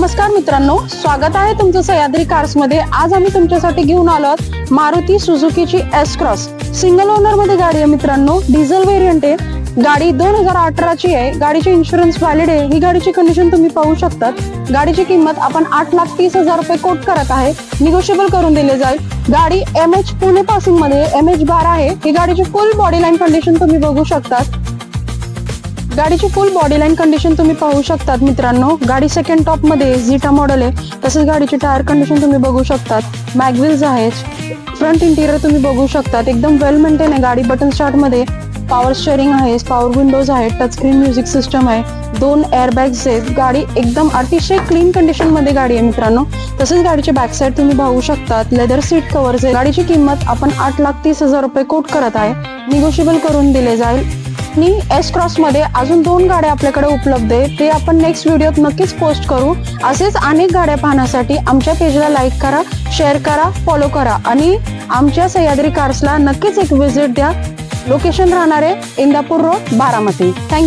नमस्कार मित्रांनो, स्वागत आहे तुमचं सह्याद्री कार्स मध्ये। आज आम्ही तुमच्यासाठी घेऊन आलो आहोत मारुती सुझुकीची एस क्रॉस। सिंगल ओनर मध्ये गाडी आहे मित्रांनो, डिझेल व्हेरियंट आहे। गाडी 2018 ची आहे। गाडीची इन्शुरन्स व्हॅलिड आहे। ही गाडीची कंडिशन तुम्ही पाहू शकतात। गाडीची किंमत आपण 8,30,000 रुपये कोट करत आहे, निगोशिएबल करून दिले जाईल। गाडी MH पुणे पासिंग मध्ये MH12 आहे। ही गाडीची फुल बॉडी लाईन कंडिशन तुम्ही बघू शकतात। गाडीची फुल बॉडी लाईन कंडिशन तुम्ही पाहू शकतात मित्रांनो। गाडी सेकंड टॉप मध्ये झिटा मॉडेल आहे। तसेच गाडीची टायर कंडिशन तुम्ही बघू शकतात। मॅगव्हील्स आहेत। फ्रंट इंटिरियर तुम्ही बघू शकतात, एकदम वेल मेंटेन आहे गाडी। बटन स्टार्ट मध्ये पॉवर स्टीअरिंग आहे, पॉवर विंडोज आहे, टच स्क्रीन म्युझिक सिस्टम आहे, 2 एअरबॅग्स आहेत। गाडी एकदम अतिशय क्लीन कंडिशन मध्ये गाडी आहे मित्रांनो। तसेच गाडीचे बॅक साइड तुम्ही पाहू शकतात, लेदर सीट कव्हर्स आहे। गाडीची किंमत आपण 8,30,000 रुपये कोट करत आहे, निगोशिएबल करून दिले जाईल। आणि एस क्रॉस मध्ये अजून 2 गाड्या आपल्याकडे उपलब्ध आहेत, ते आपण नेक्स्ट व्हिडिओत नक्कीच पोस्ट करू। असेच अनेक गाड्या पाहण्यासाठी आमच्या पेजला लाईक करा, शेअर करा, फॉलो करा आणि आमच्या सह्याद्री कार्सला नक्कीच एक व्हिजिट द्या। लोकेशन राहणार आहे इंदापूर रोड, बारामती। थँक्यू।